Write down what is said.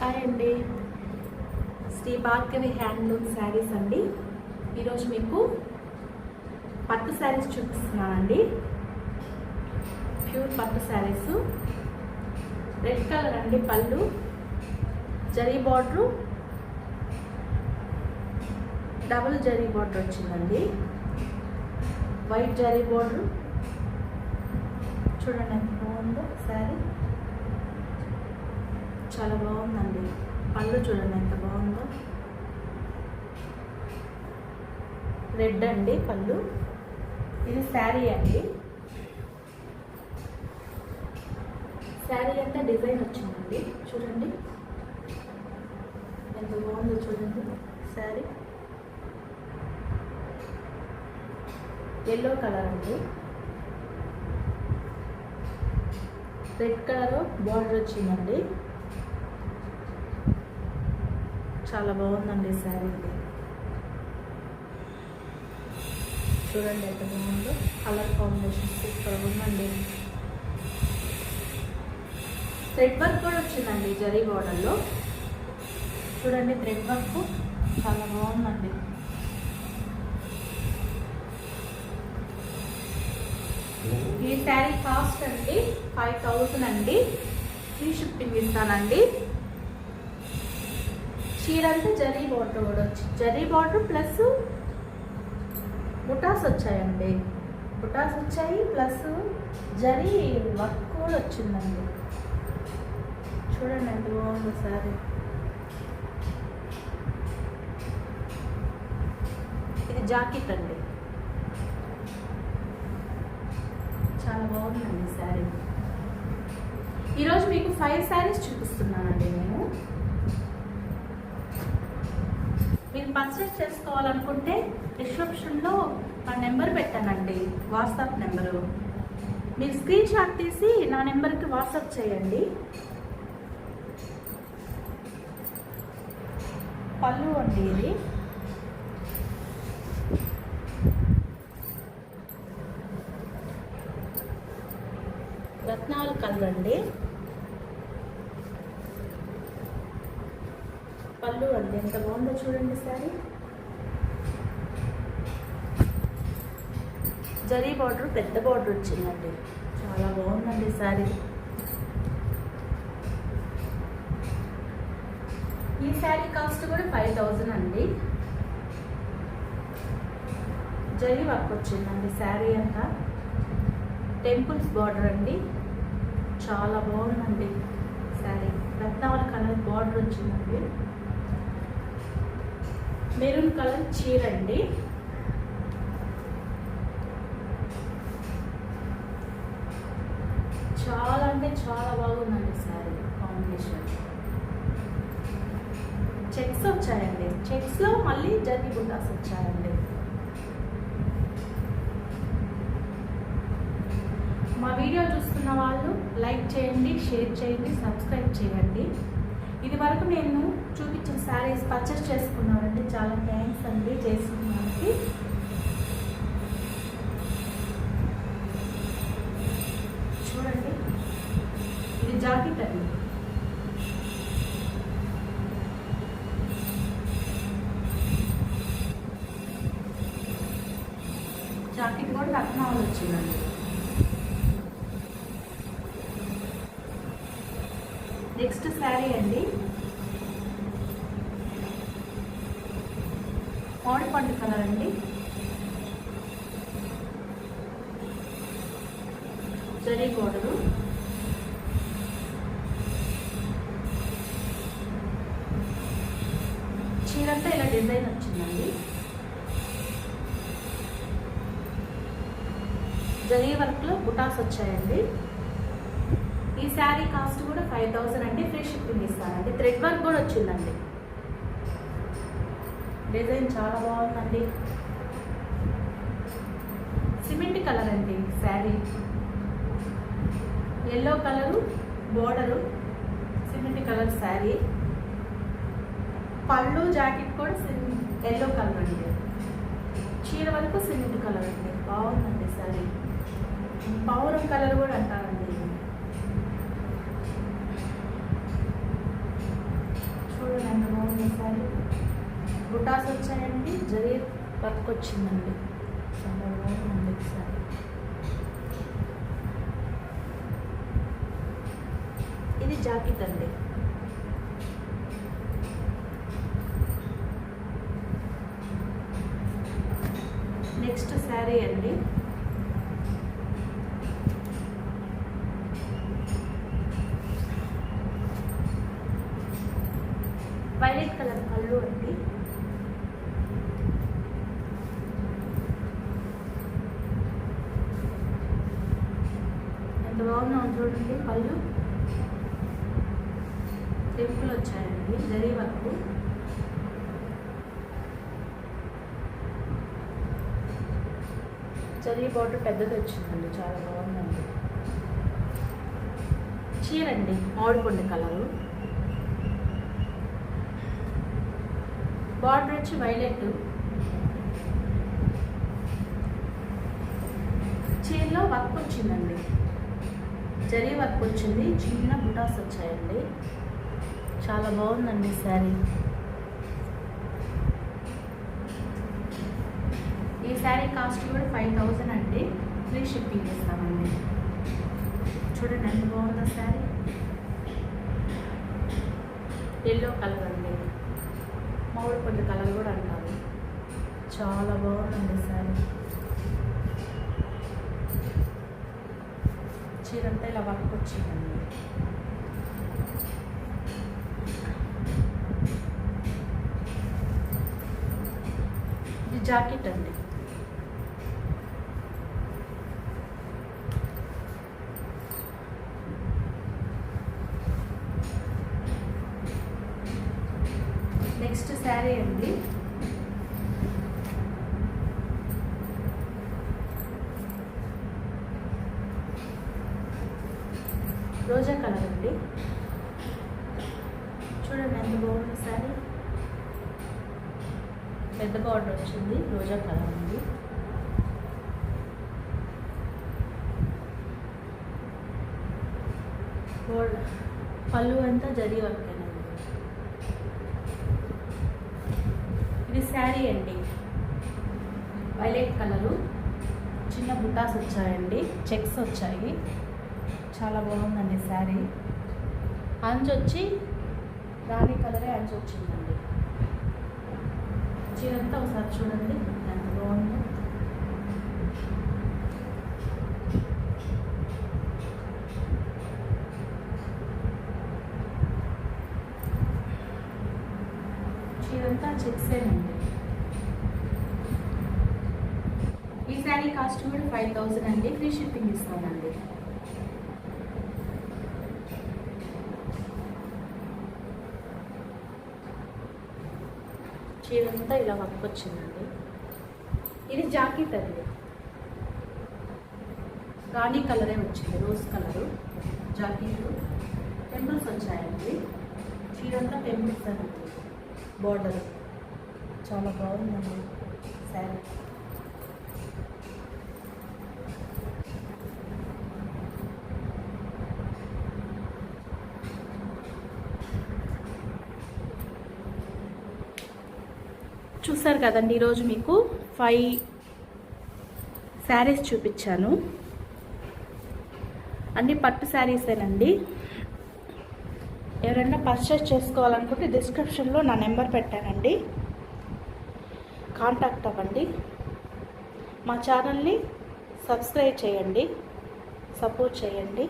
Hi అండి, Shri Bhargavi handloom saris అండి. ఈరోజు మీకు పట్టు శారీస్ చూపిస్తున్నానండి. ప్యూర్ పట్టు శారీస్, రెడ్ కలర్ అండి. పళ్ళు zari border, double zari border వచ్చిందండి. వైట్ జరీ బార్డరు చూడండి ఎంత బాగుందో శారీ, చాలా బాగుందండి. పళ్ళు చూడండి ఎంత బాగుందో, రెడ్ అండి పళ్ళు. ఇది శారీ అండి. శారీ అంతా డిజైన్ వచ్చిందండి. చూడండి ఎంత బాగుందో చూడండి శారీ. ఎల్లో కలర్ అండి, రెడ్ కలర్ బార్డర్ వచ్చిందండి. చాలా బాగుందండి శారీ. చూడండి ఎంత బాగుందో, కలర్ కాంబినేషన్ సూపర్ ఉందండి. థ్రెడ్ వర్క్ కూడా వచ్చిందండి జరీ బార్డర్లో. చూడండి థ్రెడ్ వర్క్ చాలా బాగుందండి. ఈ శారీ కాస్ట్ అండి 5000 అండి. ఫ్రీ షిప్పింగ్ ఇస్తానండి. చీర అంటే జరీ బార్డర్ కూడా వచ్చింది. జరీ బార్డర్ ప్లస్ బుటాస్ వచ్చాయండి. బుటాస్ వచ్చాయి ప్లస్ జరీ వర్క్ కూడా వచ్చిందండి. చూడండి ఎంత బాగుంది సారీ. ఇది జాకెట్ అండి. చాలా బాగుందండి శారీ. ఈరోజు మీకు 5 శారీస్ చూపిస్తున్నానండి నేను. మీరు పర్చేస్ చేసుకోవాలనుకుంటే డిస్క్రిప్షన్లో నా నెంబర్ పెట్టానండి, వాట్సాప్ నెంబరు. మీరు స్క్రీన్ షాట్ తీసి నా నెంబర్కి వాట్సాప్ చేయండి. పళ్ళు అండి ఇది. రత్నాల కలర్ అండి. పళ్ళు అండి ఎంత బాగుందో చూడండి సారీ. జరీ బార్డర్ పెద్ద బార్డర్ వచ్చిందండి. చాలా బాగుందండి సారీ. ఈ శారీ కాస్ట్ కూడా 5000 అండి. జరీ వర్క్ వచ్చిందండి శారీ అంతా. టెంపుల్స్ బార్డర్ అండి. చాలా బాగుందండి శారీ. రత్నావళి కలర్ బార్డర్ వచ్చిందండి. మెరూన్ కలర్ చీర అండి. చాలా అంటే చాలా బాగుందండి శారీ కాంబినేషన్. చెక్స్ వచ్చాయండి. చెక్స్లో మళ్ళీ జరీ బుటాస్ వచ్చాయండి. మా వీడియో చూస్తున్న వాళ్ళు లైక్ చేయండి, షేర్ చేయండి, సబ్స్క్రైబ్ చేయండి. ఇది వరకు నేను చూపించిన శారీస్ పర్చేస్ చేసుకున్నానండి. చాలా థ్యాంక్స్ అండి చేసుకున్నానికి. చూడండి ఇది జాకెట్ అండి. జాకెట్ కూడా రత్నాలు వచ్చిందండి. నెక్స్ట్ శారీ అండి. మామిడిపండు కలర్ అండి. జరీ బోర్డరు. చీరంతా ఇలా డిజైన్ వచ్చిందండి. జరీ వర్క్లో బుటాస్ వచ్చాయండి. ఈ శారీ కాస్ట్ కూడా 5000 అండి. ఫ్రీ షిప్పింగ్ ఇస్తానండి. థ్రెడ్ వర్క్ కూడా వచ్చిందండి. డిజైన్ చాలా బాగుందండి. సిమెంట్ కలర్ అండి sari. Yellow colour border, cement colour sari. పళ్ళు జాకెట్ కూడా ఎల్లో కలర్ అండి. చీర వరకు సిమెంట్ కలర్ అండి. బాగుందండి శారీ. పౌరం కలర్ కూడా అంటారండి. బుటాస్ వచ్చాయండి, జరీ వర్క్ వచ్చిందండి. చాలా బాగుంది ఒకసారి. ఇది జాకెట్ అండి. నెక్స్ట్ శారీ అండి. వైలెట్ కలర్ పళ్ళు అండి. ఎంత బాగుందో చూడండి. పళ్ళు టెంపుల్ వచ్చాయండి, జరీ వర్క్. జరీ బార్డర్ పెద్దది వచ్చిందండి, చాలా బాగుందండి. చీర అండి, మామిడిపండు కలరు. బార్డర్ వచ్చి వైలెట్. చీరలో వర్క్ వచ్చిందండి, జరీ వర్క్ వచ్చింది. చిన్న బుటాస్ వచ్చాయండి. చాలా బాగుందండి శారీ. ఈ శారీ కాస్ట్ కూడా 5000 అండి. ఫ్రీ షిప్పింగ్ ఇస్తామండి. చూడండి ఎంత బాగుందో శారీ. ఎల్లో కలర్ అండి, మామిడి పండు కలర్ కూడా అంటారు. చాలా బాగుందండి శారీ. చీరంతా ఇలా వర్క్ వచ్చిందండి. ఇది జాకెట్ అండి. నెక్స్ట్ శారీ అండి. రోజా కలర్ అండి. చూడండి ఎంత బాగుంది శారీ. పెద్ద బార్డర్ వచ్చింది, రోజా కలర్ ఉంది. పళ్ళు అంతా జరీ వర్క్ అండి. ఇది శారీ అండి, వైలెట్ కలరు. చిన్న బుటాస్ వచ్చాయండి, చెక్స్ వచ్చాయి. చాలా బాగుందండి శారీ. అంచు వచ్చి రాణి కలరే అంచు వచ్చిందండి. చీరంతా ఒకసారి చూడండి ఎంత బాగుందో. చీరంతా చెక్సేనండి. ఈ శారీ కాస్ట్ కూడా 5000 అండి. ఫ్రీ షిప్పింగ్ ఇస్తామండి. చీరంతా ఇలా వర్క్ వచ్చిందండి. ఇది జాకెట్ అండి, రాణి కలరే వచ్చింది, రోజ్ కలరు జాకెట్. టెంపుల్స్ వచ్చాయండి. చీరంతా టెంపుల్స్ అండి. బార్డర్ చాలా బాగుందండి శారీ. చూసారు కదండి, ఈరోజు మీకు 5 శారీస్ చూపించాను. అన్ని పట్టు శారీసేనండి. ఎవరైనా పర్చేస్ చేసుకోవాలనుకుంటే డిస్క్రిప్షన్లో నా నెంబర్ పెట్టానండి, కాంటాక్ట్ అవ్వండి. మా ఛానల్ని సబ్స్క్రైబ్ చేయండి, సపోర్ట్ చేయండి.